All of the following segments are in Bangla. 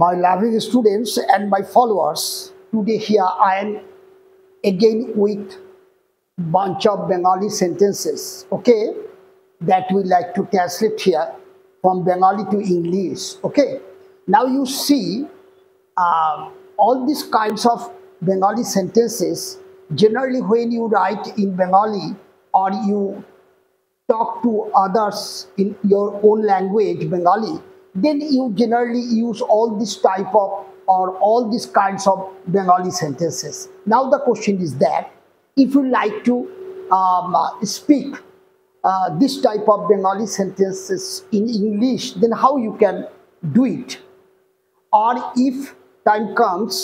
My loving students and my followers, today here I am again with bunch of Bengali sentences, okay, that we like to translate here from Bengali to English, okay. Now you see all these kinds of Bengali sentences, generally when you write in Bengali or you talk to others in your own language, Bengali, then you generally use all this type of or all these kinds of Bengali sentences. Now the question is that if you like to speak this type of Bengali sentences in English, then how you can do it? Or if time comes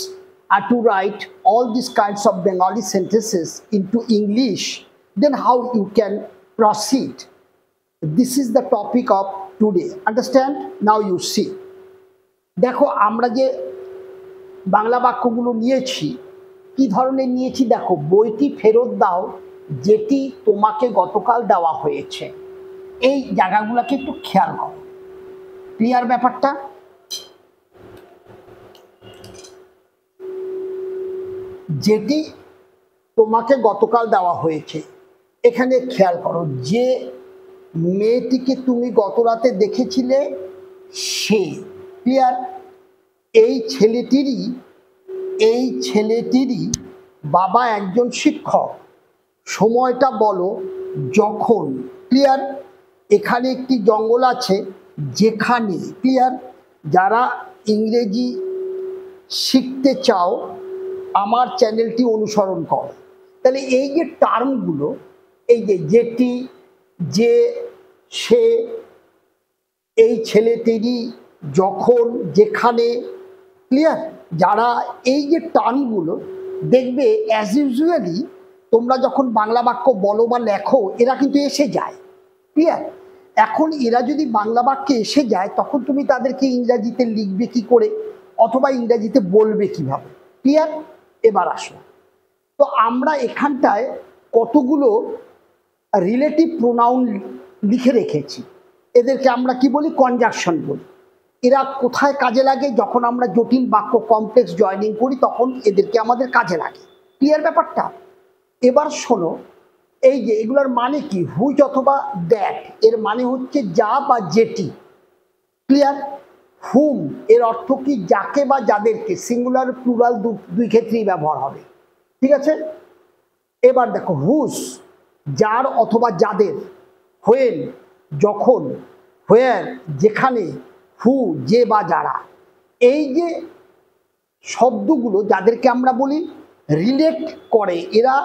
to write all these kinds of Bengali sentences into English, then how you can proceed? This is the topic of today. Understand? Now you see. দেখো আমরা যে বাংলা বাক্যগুলো নিয়েছি কি ধরনের নিয়েছি দেখো, বইটি ফেরত দাও যেটি তোমাকে গতকাল দেওয়া হয়েছে। এই জায়গাগুলোকে একটু খেয়াল করো। ক্লিয়ার ব্যাপারটা? যেটি তোমাকে গতকাল দেওয়া হয়েছে, এখানে খেয়াল করো, যে মেয়েটিকে তুমি গত রাতে দেখেছিলে সে। ক্লিয়ার? এই ছেলেটিরই বাবা একজন শিক্ষক। সময়টা বলো যখন। ক্লিয়ার? এখানে একটি জঙ্গল আছে যেখানে। ক্লিয়ার? যারা ইংরেজি শিখতে চাও আমার চ্যানেলটি অনুসরণ করো। তাহলে এই যে টার্মগুলো, এই যে যেটি, যে, সে, এই ছেলেটিরই, যখন, যেখানে, ক্লিয়ার? যারা এই যে টার্মগুলো দেখবে অ্যাজ ইউজুয়ালি তোমরা যখন বাংলা বাক্য বলো বা লেখো এরা কিন্তু এসে যায়। ক্লিয়ার? এখন এরা যদি বাংলা বাক্যে এসে যায় তখন তুমি তাদেরকে ইংরাজিতে লিখবে কি করে অথবা ইংরাজিতে বলবে কিভাবে। ক্লিয়ার? এবার আসো, তো আমরা এখানটায় কতগুলো রিলেটিভ প্রোনাউন লিখে রেখেছি। এদেরকে আমরা কি বলি? কনজাংশন বলি। এরা কোথায় কাজে লাগে? যখন আমরা জটিল বাক্য কমপ্লেক্স জয়েনিং করি তখন এদেরকে আমাদের কাজে লাগে। ক্লিয়ার ব্যাপারটা? এবার শোনো, এই যে এগুলোর মানে কি? হুইচ অথবা দ্যাট এর মানে হচ্ছে যা বা যেটি। ক্লিয়ার? হুম এর অর্থ কি? যাকে বা যাদেরকে। সিঙ্গুলার প্লুরাল দুই ক্ষেত্রেই ব্যবহার হবে। ঠিক আছে? এবার দেখো, হুস যার অথবা যাদের, হোয়েন যখন, হোয়ার যেখানে, হু যে বা যারা। এই যে শব্দগুলো যাদেরকে আমরা বলি রিলেট করে, এরা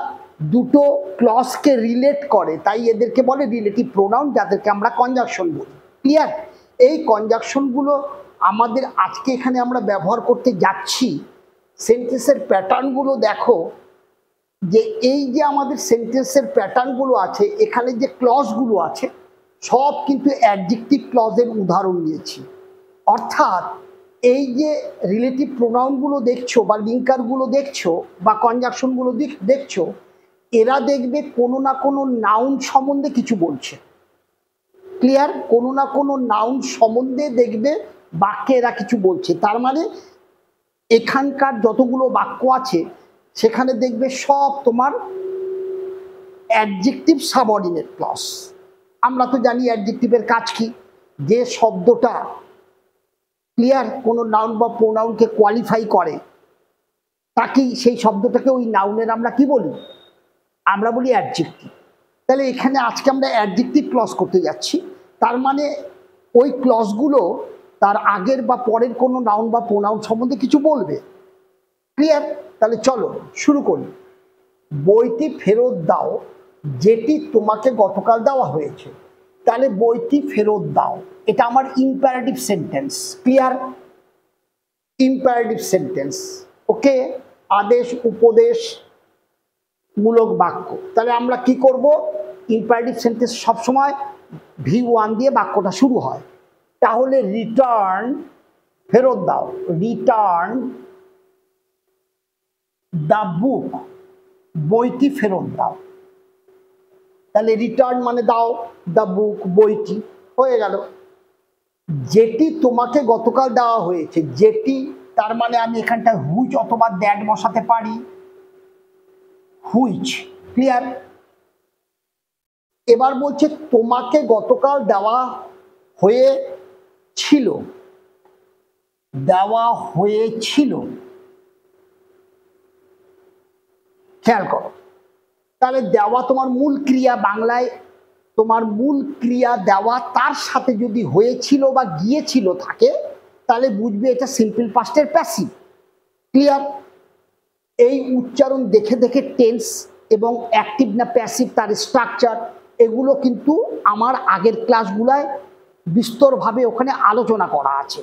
দুটো ক্লজকে রিলেট করে, তাই এদেরকে বলে রিলেটিভ প্রোনাউন, যাদেরকে আমরা কনজাংশন বলি। ক্লিয়ার? এই কনজাংশনগুলো আমাদের আজকে এখানে আমরা ব্যবহার করতে যাচ্ছি। সেন্টেন্সের প্যাটার্নগুলো দেখো, যে এই যে আমাদের সেন্টেন্সের প্যাটার্নগুলো আছে, এখানে যে ক্লজগুলো আছে সব কিন্তু অ্যাডজেক্টিভ ক্লজের উদাহরণ নিয়েছি। অর্থাৎ এই যে রিলেটিভ প্রোনাউনগুলো দেখছো বা লিঙ্কারগুলো দেখছো বা কনজাংশনগুলো দেখছো, এরা দেখবে কোনো না কোনো নাউন সম্বন্ধে কিছু বলছে। ক্লিয়ার? কোনো না কোনো নাউন সম্বন্ধে দেখবে বাক্যে এরা কিছু বলছে। তার মানে এখানকার যতগুলো বাক্য আছে সেখানে দেখবে সব তোমার অ্যাডজেক্টিভ সাবঅর্ডিনেট ক্লজ। আমরা তো জানি অ্যাডজেক্টিভের কাজ কি? যে শব্দটা, ক্লিয়ার, কোনো নাউন বা প্রোনাউনকে কোয়ালিফাই করে তাকেই, সেই শব্দটাকে ওই নাউনের আমরা কি বলি? আমরা বলি অ্যাডজেক্টিভ। তাহলে এখানে আজকে আমরা অ্যাডজেক্টিভ ক্লজ করতে যাচ্ছি। তার মানে ওই ক্লজগুলো তার আগের বা পরের কোনো নাউন বা প্রোনাউন সম্বন্ধে কিছু বলবে। ক্লিয়ার? তাহলে চলো শুরু করি। বইটি ফেরত দাও যেটি তোমাকে গতকাল দেওয়া হয়েছে। তাহলে বইটি ফেরত দাও, এটা আমার imperative sentence. Clear? Imperative sentence, okay, আদেশ উপদেশ মূলক বাক্য। তাহলে আমরা কি করব? ইম্পারেটিভ সেন্টেন্স সবসময় V1 দিয়ে বাক্যটা শুরু হয়। তাহলে রিটার্ন, ফেরত দাও, রিটার্ন দ্য বুক, বইটি ফেরত দাও। তাহলে রিটার্ন মানে দাও, দ্য বুক বইটি, হয়ে গেল। যেটি তোমাকে গতকাল দেওয়া হয়েছে, যেটি তার মানে আমি এখানটা হুইচ অথবা দ্যাট বসাতে পারি, হুইচ। ক্লিয়ার? এবার বলছে তোমাকে গতকাল দেওয়া হয়েছিল, দেওয়া হয়েছিল। খেয়াল করো, তাহলে দেওয়া তোমার মূল ক্রিয়া, বাংলায় তোমার মূল ক্রিয়া দেওয়া, তার সাথে যদি হয়েছিল বা গিয়েছিল থাকে তাহলে বুঝবে এটা সিম্পল পাস্টের প্যাসিভ। ক্লিয়ার? এই উচ্চারণ দেখে দেখে টেন্স এবং অ্যাক্টিভ না প্যাসিভ, তার স্ট্রাকচার, এগুলো কিন্তু আমার আগের ক্লাসগুলায় বিস্তরভাবে ওখানে আলোচনা করা আছে।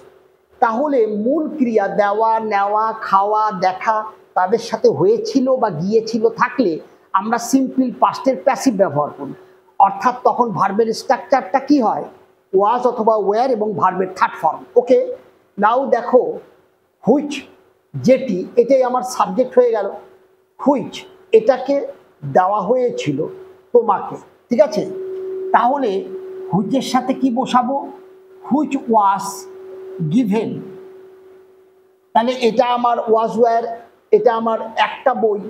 তাহলে মূল ক্রিয়া দেওয়া, নেওয়া, খাওয়া, দেখা, তাদের সাথে হয়েছিল বা গিয়েছিল থাকলে আমরা সিম্পল পাস্টের প্যাসিভ ব্যবহার করি। অর্থাৎ তখন ভার্বের স্ট্রাকচারটা কি হয়? ওয়াজ অথবা ওয়্যার এবং ভার্বের থার্ড ফর্ম। ওকে, নাও দেখো হুইচ, যেটি, এটাই আমার সাবজেক্ট হয়ে গেল। হুইচ, এটাকে দেওয়া হয়েছিল তোমাকে। ঠিক আছে, তাহলে হুইচের সাথে কি বসাবো? Which was given. তাহলে এটা আমার ওয়াজ ওয়্যার, এটা আমার একটা বই,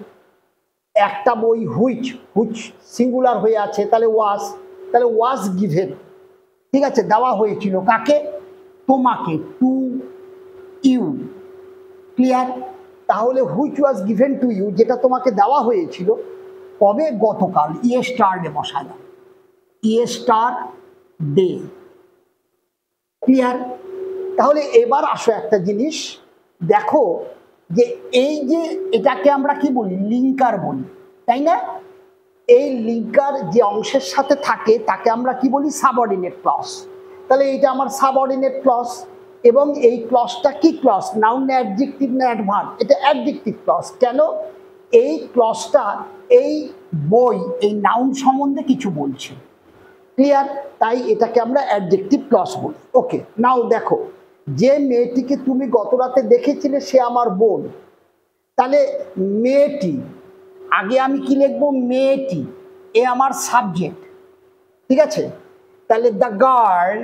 একটা বই হুইচ, হুইচ সিঙ্গুলার হয়ে আছে, তাহলে ওয়াজ, তাহলে ওয়াজ গিভেন। ঠিক আছে, দেওয়া হয়েছিল কাকে? তোমাকে, টু ইউ। ক্লিয়ার? তাহলে which was given to you, যেটা তোমাকে দেওয়া হয়েছিল কবে? গতকাল। ইয়েস্টার ডে বসালাম, ইয়েস্টার ডে। ক্লিয়ার? তাহলে এবার আসো একটা জিনিস দেখো, যে এই যে এটাকে আমরা কি বলি? লিঙ্কার বলি, তাই না? এই লিঙ্কার যে অংশের সাথে থাকে তাকে আমরা কি বলি? Subordinate clause. তাহলে এইটা আমার সাবঅর্ডিনেট ক্লজ, এবং এই ক্লজটা কি ক্লজ? নাউন না অ্যাডজেক্টিভ না অ্যাডভার্ব? এটা অ্যাডজেক্টিভ ক্লজ। কেন? এই ক্লজটা এই বই, এই নাউন সম্বন্ধে কিছু বলছে। ক্লিয়ার? তাই এটাকে আমরা অ্যাডজেক্টিভ ক্লজ বলি। ওকে, নাও দেখো, যে মেয়েটিকে তুমি গত রাতে দেখেছিলে সে আমার বোন। তাহলে মেয়েটি, আগে আমি কি লিখবো? মেয়েটি, এ আমার সাবজেক্ট। ঠিক আছে, তাহলে দ্য গার্ল,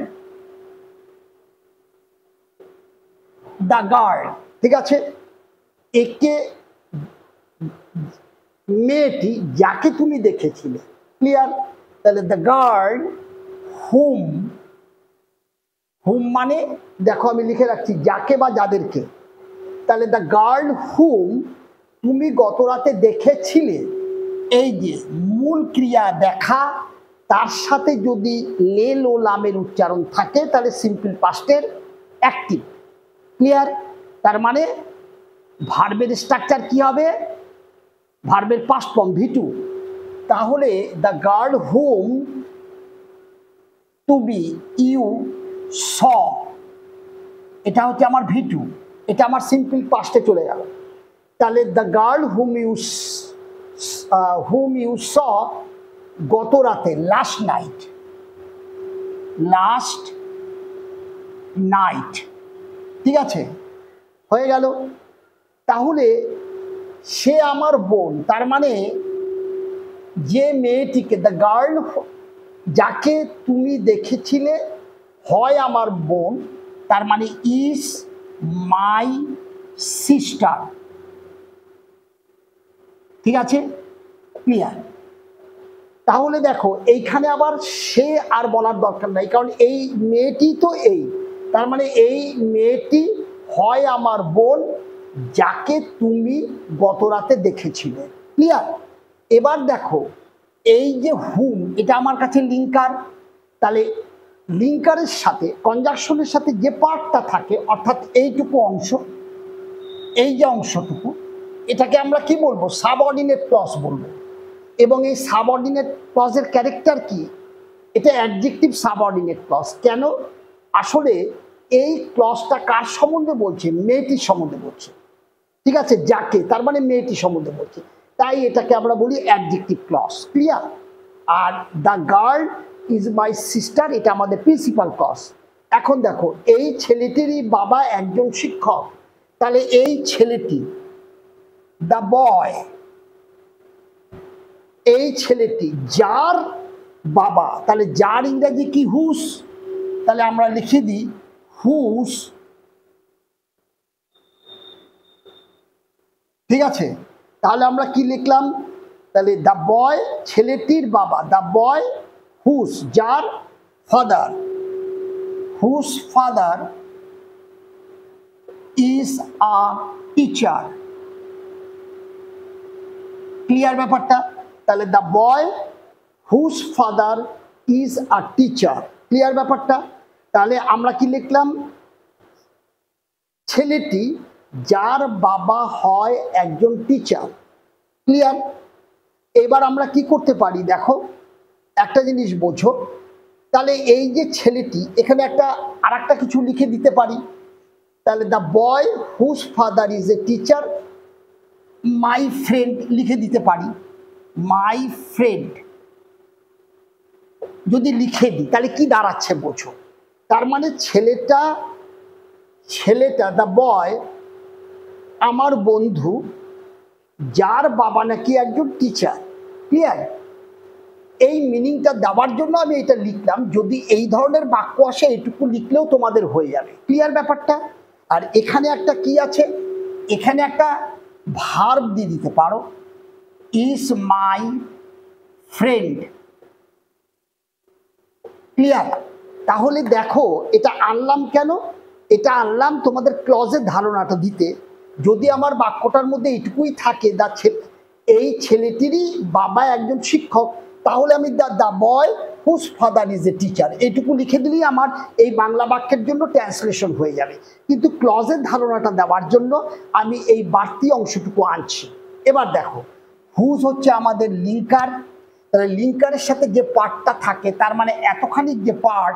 দ্য গার্ল। ঠিক আছে, একে, মেয়েটি যাকে তুমি দেখেছিলে। ক্লিয়ার? তাহলে দ্য গার্ল হুম, হুম মানে দেখো আমি লিখে রাখছি যাকে বা যাদেরকে। তাহলে দ্য গার্ল হুম তুমি গত রাতে দেখেছিলে, এই যে মূল ক্রিয়া দেখা, তার সাথে যদি লেল ও লামের উচ্চারণ থাকে তাহলে সিম্পল পাস্টের অ্যাক্টিভ। ক্লিয়ার? তার মানে ভার্বের স্ট্রাকচার কি হবে? ভার্বের পাস্ট ফর্ম ভি2। তাহলে the girl whom to be you saw, এটা হচ্ছে আমার ভি2, এটা আমার সিম্পল পাস্টে চলে গেল। তাহলে দ্য গার্ল হুম ইউ স গত রাতে, লাস্ট নাইট, লাস্ট নাইট। ঠিক আছে, হয়ে গেল। তাহলে সে আমার বোন, তার মানে যে মেয়েটিকে, দ্য গার্ল, যাকে তুমি দেখেছিলে হয় আমার বোন, তার মানে ইজ মাই সিস্টার। ঠিক আছে, ক্লিয়ার? তাহলে দেখো এইখানে আবার সে আর বলার দরকার নাই, কারণ এই মেয়েটি তো এই, তার মানে এই মেয়েটি হয় আমার বোন যাকে তুমি গত রাতে দেখেছিলে। ক্লিয়ার? এবার দেখো এই যে হুম, এটা আমার কাছে লিঙ্কার। তাহলে লিঙ্কারের সাথে, কনজাংশনের সাথে যে পার্টটা থাকে, অর্থাৎ এইটুকু অংশ, এই যে অংশটুকু, এটাকে আমরা কি বলবো? সাবঅর্ডিনেট ক্লজ বলবো। এবং এই সাবঅর্ডিনেট ক্লজের ক্যারেক্টার কি? এটা অ্যাডজেক্টিভ সাবঅর্ডিনেট ক্লজ। কেন? আসলে এই ক্লজটা কার সম্বন্ধে বলছে? মেয়েটির সম্বন্ধে বলছে। ঠিক আছে, যাকে, তার মানে মেয়েটির সম্বন্ধে বলছে, তাই এটাকে আমরা বলি অ্যাডজেক্টিভ ক্লজ। ক্লিয়ার? আর the girl is my sister, এটা আমাদের প্রিন্সিপাল ক্লজ। এখন দেখো এই ছেলেটিরই বাবা একজন শিক্ষক, তাহলে এই ছেলেটি, দ্য বয়, এই ছেলেটি যার বাবা, তাহলে যার ইংরেজি কি? হুস। তাহলে আমরা লিখে দিই হুজ, ঠিক আছে। তাহলে আমরা কি লিখলাম, তাহলে দ্য বয় ছেলেটির বাবা, দ্য বয় হুজ যার father, whose father is a teacher. Clear ব্যাপারটা? তাহলে the boy whose father is a teacher, clear ব্যাপারটা? তাহলে আমরা কি লিখলাম, ছেলেটি যার বাবা হয় একজন টিচার, ক্লিয়ার। এবার আমরা কি করতে পারি দেখো, একটা জিনিস বোঝো, তাহলে এই যে ছেলেটি, এখানে আর একটা কিছু লিখে দিতে পারি। তাহলে the boy whose father is a teacher, my friend লিখে দিতে পারি, মাই ফ্রেন্ড যদি লিখে দিই তাহলে কি দাঁড়াচ্ছে বোঝো, তার মানে ছেলেটা দ্য বয় আমার বন্ধু যার বাবা নাকি একজন টিচার, ক্লিয়ার। এই মিনিংটা দেওয়ার জন্য আমি এটা লিখলাম, যদি এই ধরনের বাক্য আসে এইটুকু লিখলেও তোমাদের হয়ে যাবে, ক্লিয়ার ব্যাপারটা? আর এখানে একটা কি আছে, এখানে একটা ভার্ব দিয়ে দিতে পারো, ইজ মাই ফ্রেন্ড, ক্লিয়ার। তাহলে দেখো এটা আনলাম কেন, এটা আনলাম তোমাদের ক্লজের ধারণাটা দিতে। যদি আমার বাক্যটার মধ্যে এইটুকুই থাকে, এই ছেলেটিরই বাবা একজন শিক্ষক, তাহলে আমি the boy whose father is a teacher এইটুকু লিখে দিলেই আমার এই বাংলা বাক্যের জন্য ট্রান্সলেশন হয়ে যাবে। কিন্তু ক্লজের ধারণাটা দেওয়ার জন্য আমি এই বাড়তি অংশটুকু আনছি। এবার দেখো, হুজ হচ্ছে আমাদের লিঙ্কার, তাহলে লিঙ্কারের সাথে যে পার্টটা থাকে, তার মানে এতখানি যে পার্ট,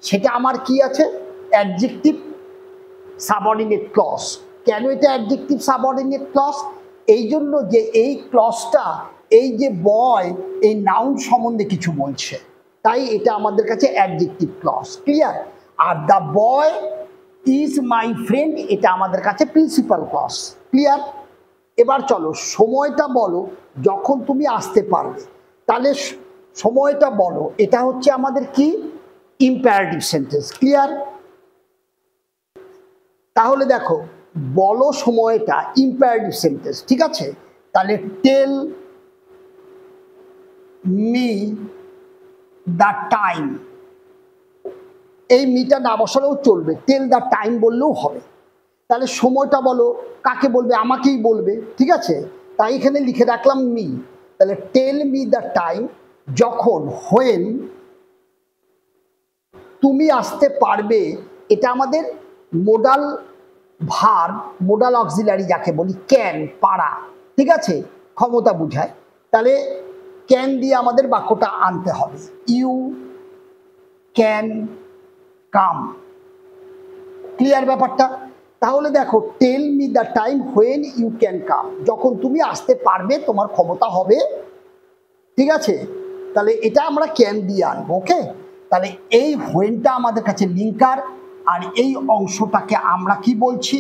সেটা আমার কি আছে, অ্যাডজেক্টিভ সাবঅর্ডিনেট ক্লজ। কেন এটা অ্যাডজেক্টিভ সাবঅর্ডিনেট ক্লজ? এই জন্য যে এই ক্লজটা এই যে বয়, এই নাউন সম্বন্ধে কিছু বলছে, তাই এটা আমাদের কাছে অ্যাডজেক্টিভ ক্লজ, ক্লিয়ার। আর the boy is my friend এটা আমাদের কাছে প্রিন্সিপাল ক্লজ, ক্লিয়ার। এবার চলো, সময়টা বলো যখন তুমি আসতে পারবে, তাহলে সময়টা বলো, এটা হচ্ছে আমাদের কি, ইম্পারেটিভ সেন্টেন্স, ক্লিয়ার। তাহলে দেখো, বলো সময়টা ইম্পারেটিভ সেন্টেন্স, ঠিক আছে। তাহলে টেল মি দ্য টাইম, এই মিটা না বসালেও চলবে, টেল দ্য টাইম বললেও হবে। তাহলে সময়টা বলো, কাকে বলবে, আমাকেই বলবে, ঠিক আছে। তাই এখানে লিখে রাখলাম মি। তাহলে টেল মি দ্য টাইম, যখন, হোয়েন তুমি আসতে পারবে, এটা আমাদের মোডাল ভার্ব, মোডাল অক্সিলারি যাকে বলি, ক্যান, পারা, ঠিক আছে, ক্ষমতা বুঝায়। তাহলে ক্যান দিয়ে আমাদের বাক্যটা আনতে হবে, ইউ ক্যান কাম, ক্লিয়ার ব্যাপারটা? তাহলে দেখো, tell me the time when you can come, যখন তুমি আসতে পারবে, তোমার ক্ষমতা হবে, ঠিক আছে। তাহলে এটা আমরা ক্যান দিয়ে আনবো, ওকে। তাহলে এই হোয়েনটা আমাদের কাছে লিঙ্কার, আর এই অংশটাকে আমরা কি বলছি,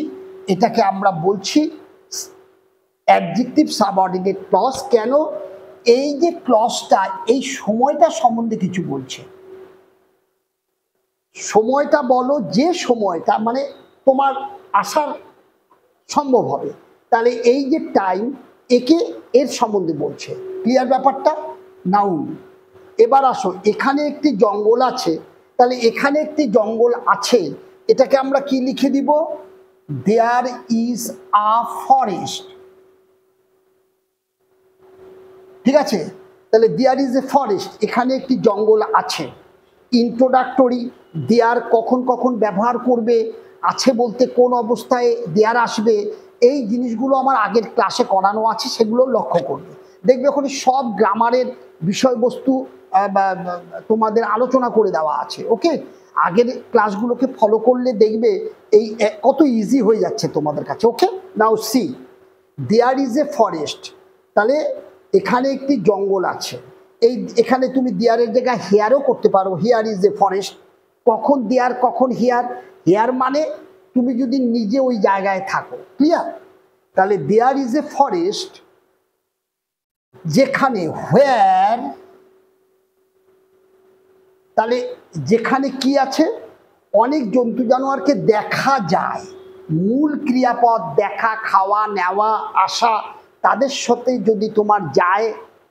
এটাকে আমরা বলছি অ্যাডজেক্টিভ সাবঅর্ডিনেট ক্লজ। কেন? এই যে ক্লজটা এই সময়টা সম্বন্ধে কিছু বলছে, সময়টা বলো, যে সময়টা মানে তোমার আসার সম্ভব হবে, তাহলে এই যে টাইম, একে এর সম্বন্ধে বলছে, ক্লিয়ার ব্যাপারটা? নাউন। এবার আসো, এখানে একটি জঙ্গল আছে, তাহলে এখানে একটি জঙ্গল আছে, এটাকে আমরা কি লিখে দিব, দেয়ার ইজ আ ফরেস্ট, ঠিক আছে। তাহলে দেয়ার ইজ এ ফরেস্ট, এখানে একটি জঙ্গল আছে। ইন্ট্রোডাক্টরি, দেয়ার কখন কখন ব্যবহার করবে, আছে বলতে কোন অবস্থায় দেয়ার আসবে, এই জিনিসগুলো আমার আগের ক্লাসে করানো আছে, সেগুলো লক্ষ্য করবে। দেখবে ওখানে সব গ্রামারের বিষয়বস্তু তোমাদের আলোচনা করে দেওয়া আছে, ওকে। আগের ক্লাসগুলোকে ফলো করলে দেখবে এই কত ইজি হয়ে যাচ্ছে তোমাদের কাছে, okay. Now see, there is a forest, তাহলে এখানে একটি জঙ্গল আছে। এখানে তুমি দেয়ারের জায়গায় হেয়ারও করতে পারো, হেয়ার ইজ এ ফরেস্ট। কখন দেয়ার, কখন হেয়ার? হেয়ার মানে তুমি যদি নিজে ওই জায়গায় থাকো, ক্লিয়ার। তাহলে দেয়ার ইজ এ ফরেস্ট, যেখানে, হোয়ার, তাহলে যেখানে কি আছে, অনেক জন্তু জানোয়ারকে দেখা যায়, মূল ক্রিয়াপদ দেখা, খাওয়া, নেওয়া, আসা, তাদের সাথে যদি তোমার যায়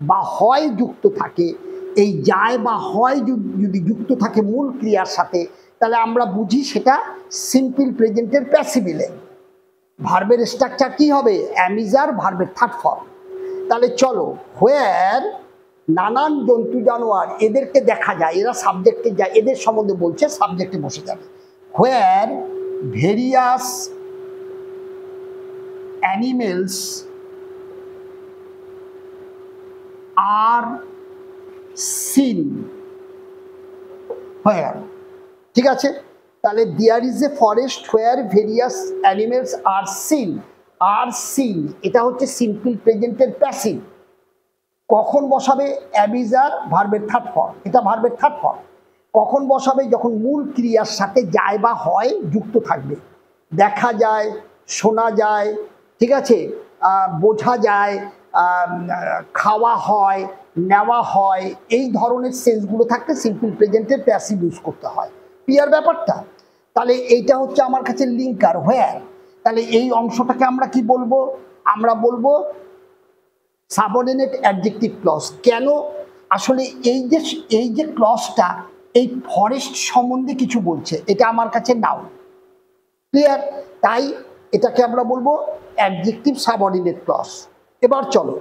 বা হয় যুক্ত থাকে, এই যায় বা হয় যদি যুক্ত থাকে মূল ক্রিয়ার সাথে, তাহলে আমরা বুঝি সেটা সিম্পল প্রেজেন্টের প্যাসিভিলে। ভার্বের স্ট্রাকচার কি হবে? অ্যামিজার, ভার্বের থার্ড ফর্ম। তাহলে চলো, হোয়ার নানান জন্তু জানোয়ার এদেরকে দেখা যায়, এরা সাবজেক্টে যায়, এদের সম্বন্ধে বলছে, সাবজেক্টে বসে যাবে। Where various animals are seen. Where, ঠিক আছে? তাহলে there is a forest where various animals are seen. Are seen এটা হচ্ছে সিম্পল প্রেজেন্টের প্যাসিভ। কখন বসাবে? অ্যাবিজার, ভার্বের থার্ড ফর্ম, এটা ভার্বের থার্ড ফর্ম। কখন বসাবে? যখন মূল ক্রিয়ার সাথে যায় বা হয় যুক্ত থাকবে। দেখা যায়, শোনা যায়, ঠিক আছে, বোঝা যায়, খাওয়া হয়, নেওয়া হয়, এই ধরনের সেন্সগুলো থাকতে সিম্পল প্রেজেন্টের প্যাসিভ ইউজ করতে হয়। ক্লিয়ার ব্যাপারটা? তাহলে এইটা হচ্ছে আমার কাছে লিঙ্কার হোয়ার। তাহলে এই অংশটাকে আমরা কি বলবো? আমরা বলবো সাবঅর্ডিনেট অ্যাডজেক্টিভ ক্লজ। কেন? আসলে এই যে ক্লজটা এই ফরেস্ট সম্বন্ধে কিছু বলছে, এটা আমার কাছে নাও। ক্লিয়ার? তাই এটাকে আমরা বলবো অ্যাডজেক্টিভ সাবঅর্ডিনেট ক্লজ। এবার চলো,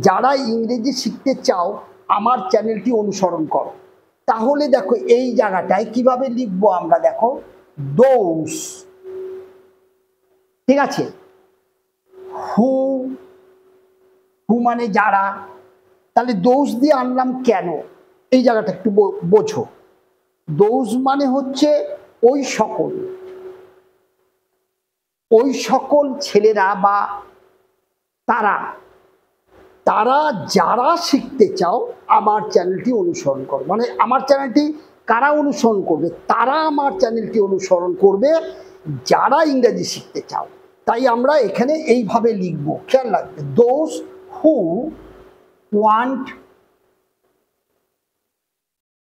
যারা ইংরেজি শিখতে চাও আমার চ্যানেলটি অনুসরণ করো। তাহলে দেখো এই জায়গাটায় কিভাবে লিখবো আমরা, দেখো দোজ, ঠিক আছে, হু, হু মানে যারা। তাহলে দোজ দিয়ে আনলাম কেন? এই জায়গাটা একটু বোঝো। দোজ মানে হচ্ছে ওই সকল ছেলেরা বা তারা যারা শিখতে চাও আমার চ্যানেলটি অনুসরণ করো। মানে আমার চ্যানেলটি কারা অনুসরণ করবে? তারা আমার চ্যানেলটি অনুসরণ করবে যারা ইংরেজি শিখতে চাও। তাই আমরা এখানে এইভাবে লিখবো, খেয়াল রাখবে, those who want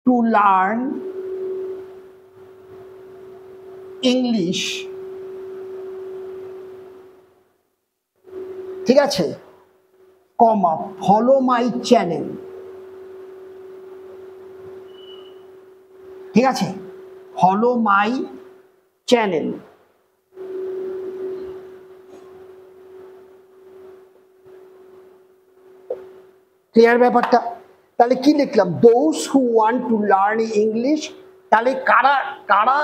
to learn English, ঠিক আছে, কমা, ফলো মাই চ্যানেল, ঠিক আছে, ফলো মাই চ্যানেল। ক্লিয়ার ব্যাপারটা? তাহলে কি লিখলাম? Those who want to learn English. তাহলে কারা কারা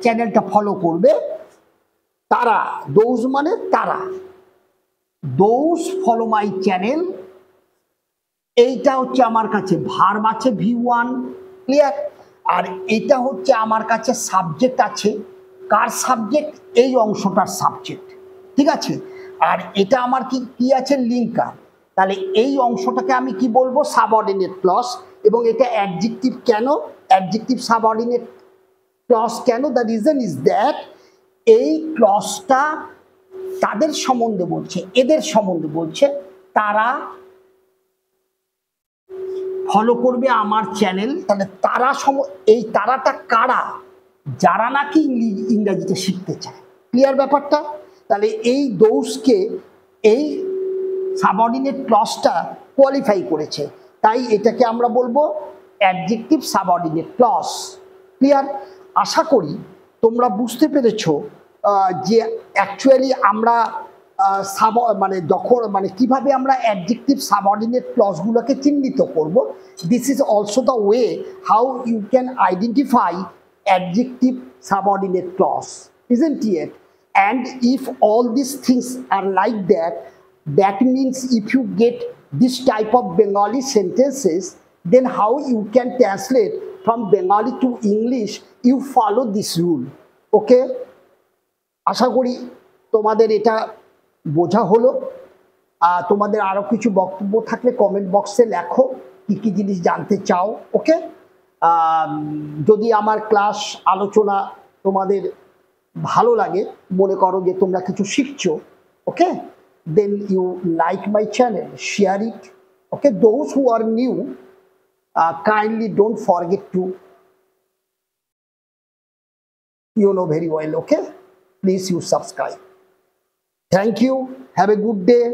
চ্যানেলটা ফলো করবে? তারা। দোজ মানে তারা। দোজ ফলো মাই চ্যানেল, এইটা হচ্ছে আমার কাছে ভার্ব আছে V1। ক্লিয়ার? আর এটা হচ্ছে আমার কাছে সাবজেক্ট আছে। কার সাবজেক্ট? এই অংশটার সাবজেক্ট, ঠিক আছে। আর এটা আমার কি আছে? লিঙ্কার। তাহলে এই অংশটাকে আমি কি বলবো? Subordinate clause. এবং এটা অ্যাডজেক্টিভ কেন? অ্যাডজেক্টিভ সাবঅর্ডিনেট ক্লজ কেন? দ্য রিজন ইজ দ্যাট এই ক্লজটা তাদের সম্বন্ধে বলছে, এদের সম্বন্ধে বলছে, তারা ফলো করবে আমার চ্যানেল। তাহলে তারা এই তারাটা কারা? যারা নাকি ইংরেজিতে শিখতে চায়। ক্লিয়ার ব্যাপারটা? তাহলে এই দোষকে এই সাবঅর্ডিনেট ক্লজটা কোয়ালিফাই করেছে, তাই এটাকে আমরা বলবো অ্যাডজেক্টিভ সাবঅর্ডিনেট ক্লজ। ক্লিয়ার? আশা করি তোমরা বুঝতে পেরেছো যে অ্যাকচুয়ালি আমরা কিভাবে আমরা অ্যাডজেক্টিভ সাবঅর্ডিনেট ক্লজগুলোকে চিহ্নিত করব। This is also the way how you can identify adjective subordinate clause, isn't it? And if all these things are like that, that means if you get this type of Bengali sentences, then how you can translate from Bengali to English? You follow this rule. Okay? আশা করি তোমাদের এটা বোঝা হলো। তোমাদের আরো কিছু বক্তব্য থাকলে কমেন্ট বক্সে লেখো, কি কি জিনিস জানতে চাও। ওকে? যদি আমার ক্লাস আলোচনা তোমাদের ভালো লাগে, মনে করো যে তোমরা কিছু শিখছো, ওকে, then you like my channel, share it. Okay, those who are new, kindly don't forget to You know very well, okay? Please you subscribe. Thank you. Have a good day.